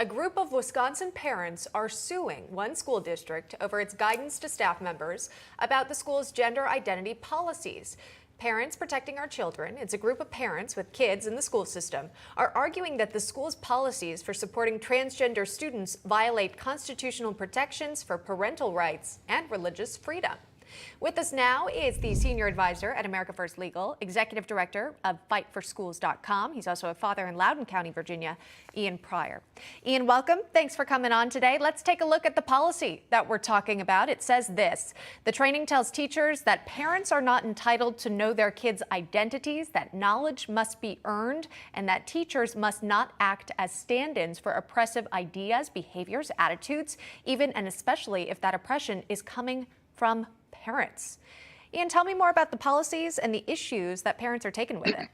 A group of Wisconsin parents are suing one school district over its guidance to staff members about the school's gender identity policies. Parents Protecting Our Children, it's a group of parents with kids in the school system, are arguing that the school's policies for supporting transgender students violate constitutional protections for parental rights and religious freedom. With us now is the senior advisor at America First Legal, executive director of FightForSchools.com. He's also a father in Loudoun County, Virginia, Ian Pryor. Ian, welcome. Thanks for coming on today. Let's take a look at the policy that we're talking about. It says this: the training tells teachers that parents are not entitled to know their kids' identities, that knowledge must be earned, and that teachers must not act as stand-ins for oppressive ideas, behaviors, attitudes, even and especially if that oppression is coming from parents. Ian, tell me more about the policies and the issues that parents are taking with it.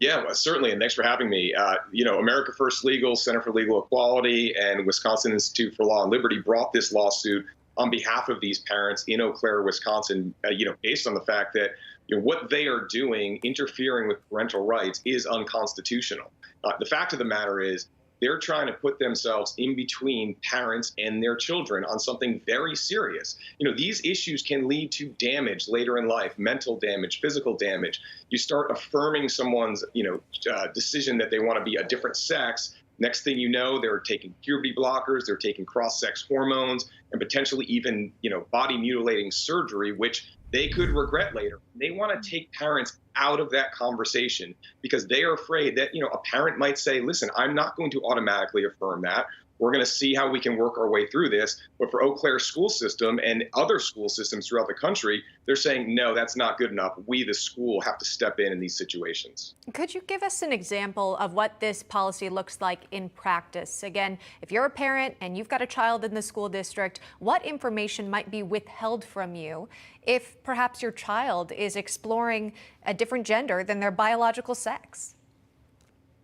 Yeah, well, certainly, and thanks for having me. America First Legal, Center for Legal Equality, and Wisconsin Institute for Law and Liberty brought this lawsuit on behalf of these parents in Eau Claire, Wisconsin, based on the fact that what they are doing, interfering with parental rights, is unconstitutional. The fact of the matter is, they're trying to put themselves in between parents and their children on something very serious. These issues can lead to damage later in life, mental damage, physical damage. You start affirming someone's, decision that they want to be a different sex. Next thing you know, they're taking puberty blockers, they're taking cross-sex hormones, and potentially even, body mutilating surgery, which they could regret later. They want to take parents out of that conversation because they are afraid that, a parent might say, listen, I'm not going to automatically affirm that. We're going to see how we can work our way through this. But for Eau Claire school system and other school systems throughout the country, they're saying, no, that's not good enough. We, the school, have to step in these situations. Could you give us an example of what this policy looks like in practice? Again, if you're a parent and you've got a child in the school district, what information might be withheld from you if perhaps your child is exploring a different gender than their biological sex?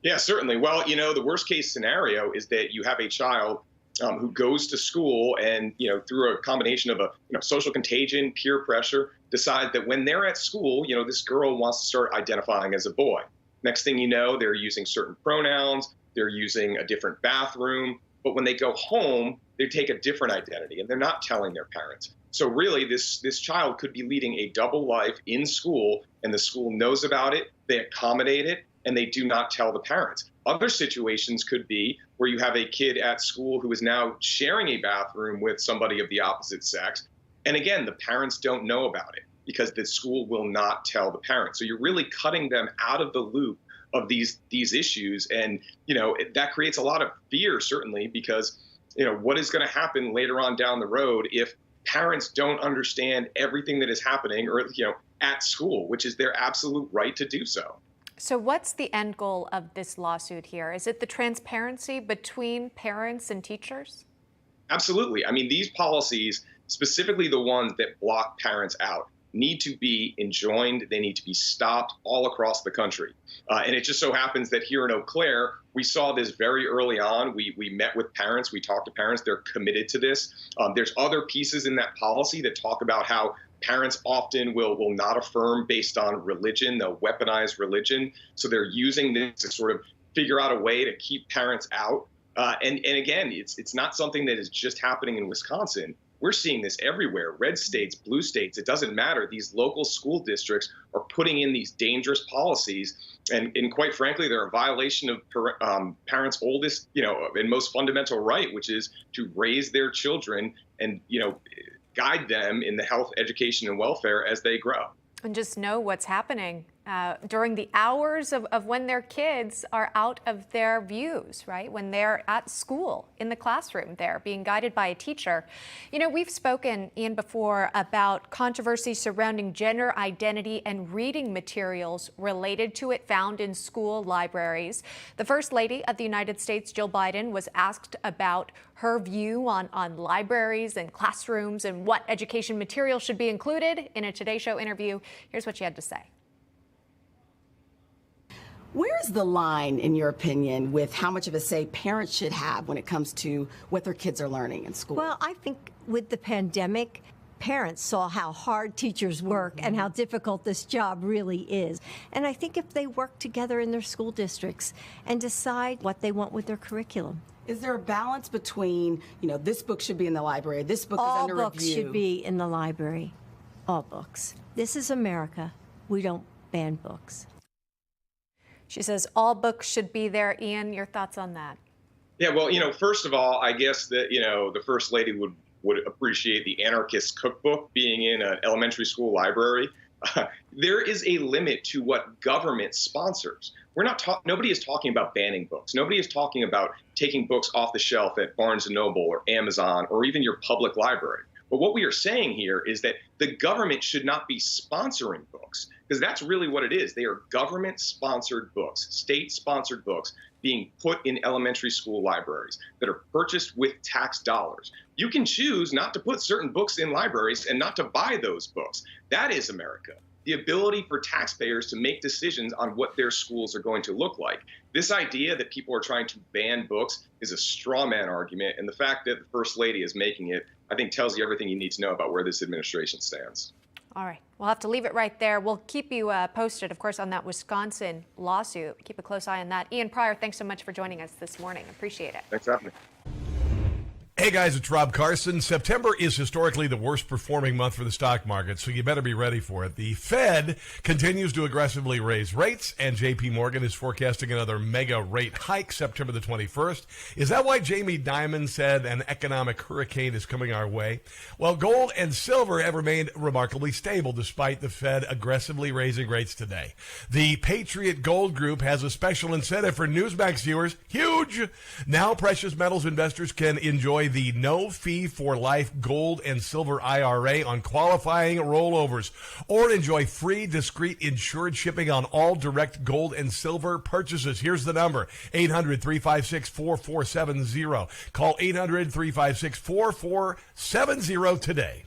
Yeah, certainly. Well, the worst case scenario is that you have a child who goes to school and, through a combination of social contagion, peer pressure, decide that when they're at school, this girl wants to start identifying as a boy. Next thing you know, they're using certain pronouns, they're using a different bathroom, but when they go home, they take a different identity and they're not telling their parents. So really, this child could be leading a double life in school, and the school knows about it, they accommodate it, and they do not tell the parents. Other situations could be where you have a kid at school who is now sharing a bathroom with somebody of the opposite sex. And again, the parents don't know about it because the school will not tell the parents. So you're really cutting them out of the loop of these issues. And, that creates a lot of fear, certainly, because, what is going to happen later on down the road if parents don't understand everything that is happening or, at school, which is their absolute right to do so. So what's the end goal of this lawsuit here? Is it the transparency between parents and teachers? Absolutely. I mean, these policies, specifically the ones that block parents out, need to be enjoined. They need to be stopped all across the country. And it just so happens that here in Eau Claire, we saw this very early on. We met with parents. We talked to parents. They're committed to this. There's other pieces in that policy that talk about how parents often will not affirm based on religion. They'll weaponize religion. So they're using this to sort of figure out a way to keep parents out. And again, it's not something that is just happening in Wisconsin. We're seeing this everywhere. Red states, blue states, it doesn't matter. These local school districts are putting in these dangerous policies. And quite frankly, they're a violation of parents' oldest, and most fundamental right, which is to raise their children and, guide them in the health, education, and welfare as they grow. And just know what's happening during the hours of when their kids are out of their views, right? When they're at school, in the classroom, they're being guided by a teacher. We've spoken, Ian, before about controversy surrounding gender identity and reading materials related to it found in school libraries. The First Lady of the United States, Jill Biden, was asked about her view on libraries and classrooms and what education material should be included in a Today Show interview. Here's what she had to say. Where's the line, in your opinion, with how much of a say parents should have when it comes to what their kids are learning in school? Well, I think with the pandemic, parents saw how hard teachers work and how difficult this job really is. And I think if they work together in their school districts and decide what they want with their curriculum. Is there a balance between, this book should be in the library, this book is under review? All books should be in the library. All books. This is America. We don't ban books. She says all books should be there. Ian, your thoughts on that? Yeah, well, first of all, I guess that, the First Lady would appreciate the anarchist cookbook being in an elementary school library. There is a limit to what government sponsors. Nobody is talking about banning books. Nobody is talking about taking books off the shelf at Barnes & Noble or Amazon or even your public library. But what we are saying here is that the government should not be sponsoring books, because that's really what it is. They are government-sponsored books, state-sponsored books being put in elementary school libraries that are purchased with tax dollars. You can choose not to put certain books in libraries and not to buy those books. That is America. The ability for taxpayers to make decisions on what their schools are going to look like. This idea that people are trying to ban books is a straw man argument, and the fact that the First Lady is making it, I think, tells you everything you need to know about where this administration stands. All right. We'll have to leave it right there. We'll keep you posted, of course, on that Wisconsin lawsuit. Keep a close eye on that. Ian Pryor, thanks so much for joining us this morning. Appreciate it. Thanks for having me. Hey guys, it's Rob Carson. September is historically the worst performing month for the stock market, so you better be ready for it. The Fed continues to aggressively raise rates, and JP Morgan is forecasting another mega rate hike September the 21st. Is that why Jamie Dimon said an economic hurricane is coming our way? Well, gold and silver have remained remarkably stable despite the Fed aggressively raising rates today. The Patriot Gold Group has a special incentive for Newsmax viewers. Huge! Now precious metals investors can enjoy the no-fee-for-life gold and silver IRA on qualifying rollovers, or enjoy free, discreet, insured shipping on all direct gold and silver purchases. Here's the number, 800-356-4470. Call 800-356-4470 today.